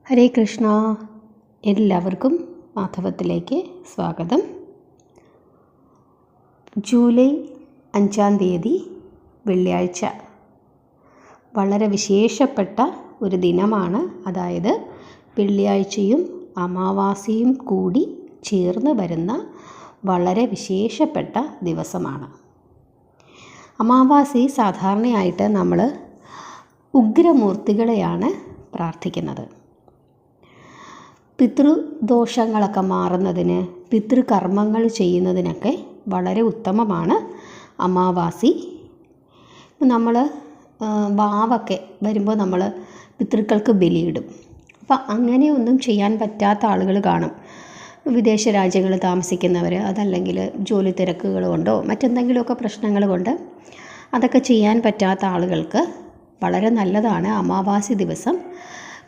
ഹരേ കൃഷ്ണ. എല്ലാവർക്കും മാധവത്തിലേക്ക് സ്വാഗതം. ജൂലൈ 5 വെള്ളിയാഴ്ച വളരെ വിശേഷപ്പെട്ട ഒരു ദിനമാണ്. അതായത് വെള്ളിയാഴ്ചയും അമാവാസിയും കൂടി ചേർന്ന് വരുന്ന വളരെ വിശേഷപ്പെട്ട ദിവസമാണ്. അമാവാസി സാധാരണയായിട്ട് നമ്മൾ ഉഗ്രമൂർത്തികളെയാണ് പ്രാർത്ഥിക്കുന്നത്. പിതൃദോഷങ്ങളൊക്കെ മാറുന്നതിന്, പിതൃകർമ്മങ്ങൾ ചെയ്യുന്നതിനൊക്കെ വളരെ ഉത്തമമാണ് അമാവാസി. നമ്മൾ വാവൊക്കെ വരുമ്പോൾ നമ്മൾ പിതൃക്കൾക്ക് ബലിയിടും. അപ്പം അങ്ങനെയൊന്നും ചെയ്യാൻ പറ്റാത്ത ആളുകൾ കാണും. വിദേശ രാജ്യങ്ങളിൽ താമസിക്കുന്നവർ, അതല്ലെങ്കിൽ ജോലി തിരക്കുകൾ കൊണ്ടോ മറ്റെന്തെങ്കിലുമൊക്കെ പ്രശ്നങ്ങൾ കൊണ്ട് അതൊക്കെ ചെയ്യാൻ പറ്റാത്ത ആളുകൾക്ക് വളരെ നല്ലതാണ് അമാവാസി ദിവസം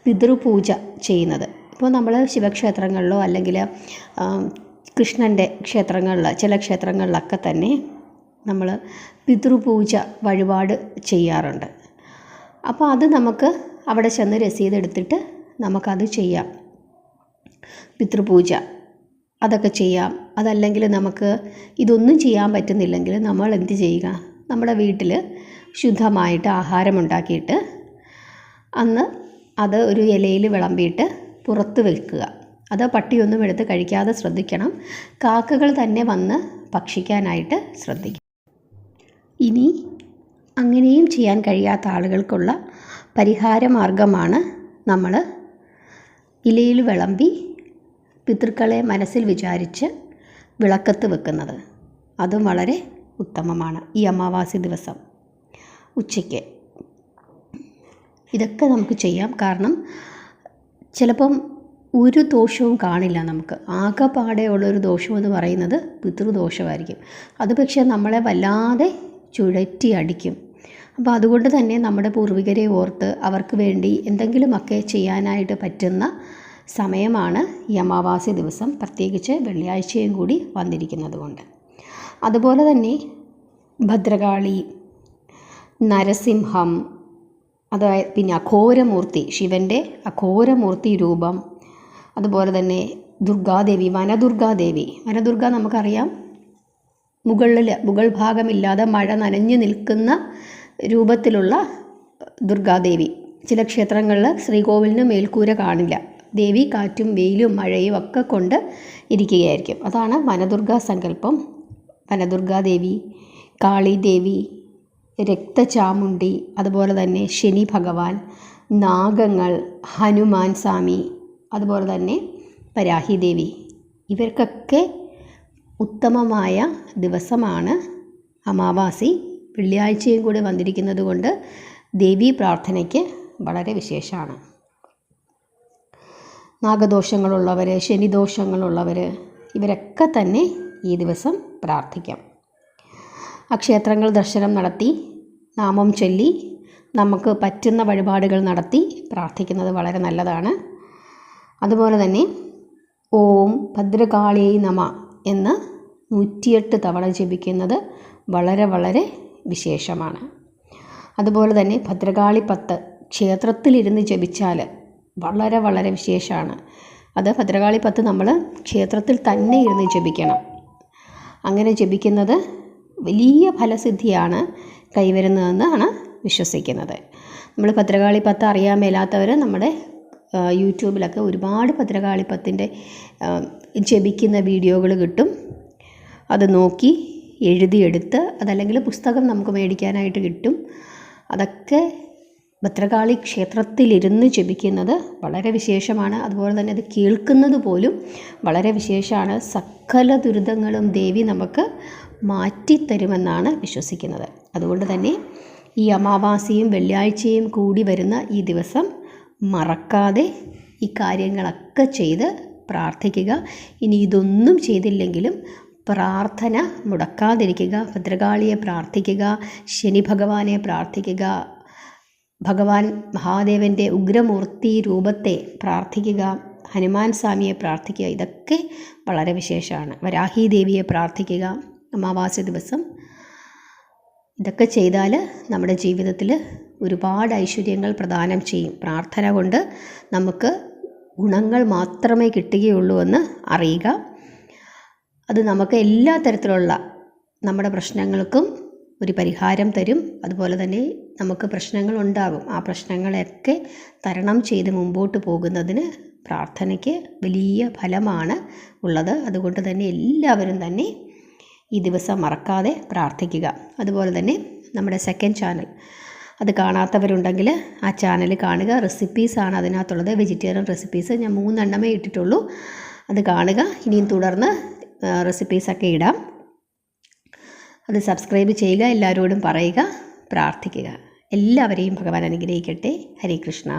പിതൃപൂജ ചെയ്യുന്നത്. ഇപ്പോൾ നമ്മൾ ശിവക്ഷേത്രങ്ങളിലോ അല്ലെങ്കിൽ കൃഷ്ണൻ്റെ ക്ഷേത്രങ്ങളിൽ, ചില ക്ഷേത്രങ്ങളിലൊക്കെ തന്നെ നമ്മൾ പിതൃപൂജ വഴിപാട് ചെയ്യാറുണ്ട്. അപ്പോൾ അത് നമുക്ക് അവിടെ ചെന്ന് രസീത് എടുത്തിട്ട് നമുക്കത് ചെയ്യാം. പിതൃപൂജ അതൊക്കെ ചെയ്യാം. അതല്ലെങ്കിൽ നമുക്ക് ഇതൊന്നും ചെയ്യാൻ പറ്റുന്നില്ലെങ്കിൽ നമ്മൾ എന്ത് ചെയ്യുക, നമ്മുടെ വീട്ടിൽ ശുദ്ധമായിട്ട് ആഹാരമുണ്ടാക്കിയിട്ട് അന്ന് അത് ഒരു ഇലയിൽ വിളമ്പിയിട്ട് പുറത്ത് വെക്കുക. അത് പട്ടിയൊന്നും എടുത്ത് കഴിക്കാതെ ശ്രദ്ധിക്കണം. കാക്കകൾ തന്നെ വന്ന് ഭക്ഷിക്കാനായിട്ട് ശ്രദ്ധിക്കണം. ഇനി അങ്ങനെയും ചെയ്യാൻ കഴിയാത്ത ആളുകൾക്കുള്ള പരിഹാര മാർഗമാണ് നമ്മൾ ഇലയിൽ വിളമ്പി പിതൃക്കളെ മനസ്സിൽ വിചാരിച്ച് വിളക്കത്ത് വെക്കുന്നത്. അതും വളരെ ഉത്തമമാണ്. ഈ അമാവാസി ദിവസം ഉച്ചയ്ക്ക് ഇതൊക്കെ നമുക്ക് ചെയ്യാം. കാരണം ചിലപ്പം ഒരു ദോഷവും കാണില്ല. നമുക്ക് ആകെപ്പാടെ ഉള്ളൊരു ദോഷമെന്ന് പറയുന്നത് പിതൃദോഷമായിരിക്കും. അത് പക്ഷേ നമ്മളെ വല്ലാതെ ചുഴറ്റി അടിക്കും. അപ്പോൾ അതുകൊണ്ട് തന്നെ നമ്മുടെ പൂർവികരെ ഓർത്ത് അവർക്ക് വേണ്ടി എന്തെങ്കിലുമൊക്കെ ചെയ്യാനായിട്ട് പറ്റുന്ന സമയമാണ് ഈ അമാവാസി ദിവസം, പ്രത്യേകിച്ച് വെള്ളിയാഴ്ചയും കൂടി വന്നിരിക്കുന്നത് കൊണ്ട്. അതുപോലെ തന്നെ ഭദ്രകാളി, നരസിംഹം, അതായത് പിന്നെ അഘോരമൂർത്തി, ശിവൻ്റെ അഘോരമൂർത്തി രൂപം, അതുപോലെ തന്നെ ദുർഗാദേവി, വനദുർഗ നമുക്കറിയാം. മുകൾ ഭാഗമില്ലാതെ മഴ നനഞ്ഞു നിൽക്കുന്ന രൂപത്തിലുള്ള ദുർഗാദേവി. ചില ക്ഷേത്രങ്ങളിൽ ശ്രീകോവിലിന് മേൽക്കൂര കാണില്ല. ദേവി കാറ്റും വെയിലും മഴയും ഒക്കെ കൊണ്ട് ഇരിക്കുകയായിരിക്കും. അതാണ് വനദുർഗാ സങ്കല്പം. വനദുർഗാദേവി, കാളിദേവി, രക്തചാമുണ്ടി, അതുപോലെ തന്നെ ശനി ഭഗവാൻ, നാഗങ്ങൾ, ഹനുമാൻ സ്വാമി, അതുപോലെ തന്നെ വരാഹിദേവി. ഇവർക്കൊക്കെ ഉത്തമമായ ദിവസമാണ് അമാവാസി. വെള്ളിയാഴ്ചയും കൂടി വന്നിരിക്കുന്നത് കൊണ്ട് ദേവീ പ്രാർത്ഥനയ്ക്ക് വളരെ വിശേഷമാണ്. നാഗദോഷങ്ങളുള്ളവർ, ശനിദോഷങ്ങളുള്ളവർ ഇവരൊക്കെ തന്നെ ഈ ദിവസം പ്രാർത്ഥിക്കാം. ആ ക്ഷേത്രങ്ങൾ ദർശനം നടത്തി നാമം ചൊല്ലി നമുക്ക് പറ്റുന്ന വഴിപാടുകൾ നടത്തി പ്രാർത്ഥിക്കുന്നത് വളരെ നല്ലതാണ്. അതുപോലെ തന്നെ ഓം ഭദ്രകാളിയൈ നമഃ എന്ന് 108 തവണ ജപിക്കുന്നത് വളരെ വളരെ വിശേഷമാണ്. അതുപോലെ തന്നെ ഭദ്രകാളി 10 ക്ഷേത്രത്തിലിരുന്ന് ജപിച്ചാൽ വളരെ വളരെ വിശേഷമാണ്. അത് ഭദ്രകാളി 10 നമ്മൾ ക്ഷേത്രത്തിൽ തന്നെ ഇരുന്ന് ജപിക്കണം. അങ്ങനെ ജപിക്കുന്നത് വലിയ ഫലസിദ്ധിയാണ് കൈവരുന്നതെന്നാണ് വിശ്വസിക്കുന്നത്. നമ്മൾ ഭദ്രകാളി 10 അറിയാൻ മേലാത്തവർ നമ്മുടെ യൂട്യൂബിലൊക്കെ ഒരുപാട് ഭദ്രകാളി 10ൻ്റെ ജപിക്കുന്ന വീഡിയോകൾ കിട്ടും. അത് നോക്കി എഴുതിയെടുത്ത്, അതല്ലെങ്കിൽ പുസ്തകം നമുക്ക് മേടിക്കാനായിട്ട് കിട്ടും. അതൊക്കെ ഭദ്രകാളി ക്ഷേത്രത്തിലിരുന്ന് ജപിക്കുന്നത് വളരെ വിശേഷമാണ്. അതുപോലെ തന്നെ അത് കേൾക്കുന്നത് പോലും വളരെ വിശേഷമാണ്. സകല ദുരിതങ്ങളും ദേവി നമുക്ക് മാറ്റിത്തരുമെന്നാണ് വിശ്വസിക്കുന്നത്. അതുകൊണ്ട് തന്നെ ഈ അമാവാസിയും വെള്ളിയാഴ്ചയും കൂടി വരുന്ന ഈ ദിവസം മറക്കാതെ ഈ കാര്യങ്ങളൊക്കെ ചെയ്ത് പ്രാർത്ഥിക്കുക. ഇനി ഇതൊന്നും ചെയ്തില്ലെങ്കിലും പ്രാർത്ഥന മുടക്കാതിരിക്കുക. ഭദ്രകാളിയെ പ്രാർത്ഥിക്കുക, ശനി ഭഗവാനെ പ്രാർത്ഥിക്കുക, ഭഗവാൻ മഹാദേവൻ്റെ ഉഗ്രമൂർത്തി രൂപത്തെ പ്രാർത്ഥിക്കുക, ഹനുമാൻ സ്വാമിയെ പ്രാർത്ഥിക്കുക. ഇതൊക്കെ വളരെ വിശേഷമാണ്. വരാഹി ദേവിയെ പ്രാർത്ഥിക്കുക അമാവാസി ദിവസം. ഇതൊക്കെ ചെയ്താൽ നമ്മുടെ ജീവിതത്തിൽ ഒരുപാട് ഐശ്വര്യങ്ങൾ പ്രദാനം ചെയ്യും. പ്രാർത്ഥന കൊണ്ട് നമുക്ക് ഗുണങ്ങൾ മാത്രമേ കിട്ടുകയുള്ളൂ എന്ന് അറിയുക. അത് നമുക്ക് എല്ലാ തരത്തിലുള്ള നമ്മുടെ പ്രശ്നങ്ങൾക്കും ഒരു പരിഹാരം തരും. അതുപോലെ തന്നെ നമുക്ക് പ്രശ്നങ്ങളുണ്ടാകും. ആ പ്രശ്നങ്ങളെയൊക്കെ തരണം ചെയ്ത് മുമ്പോട്ട് പോകുന്നതിന് പ്രാർത്ഥനയ്ക്ക് വലിയ ഫലമാണ് ഉള്ളത്. അതുകൊണ്ട് തന്നെ എല്ലാവരും തന്നെ ഈ ദിവസം മറക്കാതെ പ്രാർത്ഥിക്കുക. അതുപോലെ തന്നെ നമ്മുടെ സെക്കൻഡ് ചാനൽ അത് കാണാത്തവരുണ്ടെങ്കിൽ ആ ചാനൽ കാണുക. റെസിപ്പീസാണ് അതിനകത്തുള്ളത്, വെജിറ്റേറിയൻ റെസിപ്പീസ്. ഞാൻ 3 എണ്ണമേ ഇട്ടിട്ടുള്ളൂ. അത് കാണുക. ഇനിയും തുടർന്ന് റെസിപ്പീസൊക്കെ ഇടാം. അത് സബ്സ്ക്രൈബ് ചെയ്യുക, എല്ലാവരോടും പറയുക, പ്രാർത്ഥിക്കുക. എല്ലാവരെയും ഭഗവാൻ അനുഗ്രഹിക്കട്ടെ. ഹരേ കൃഷ്ണ.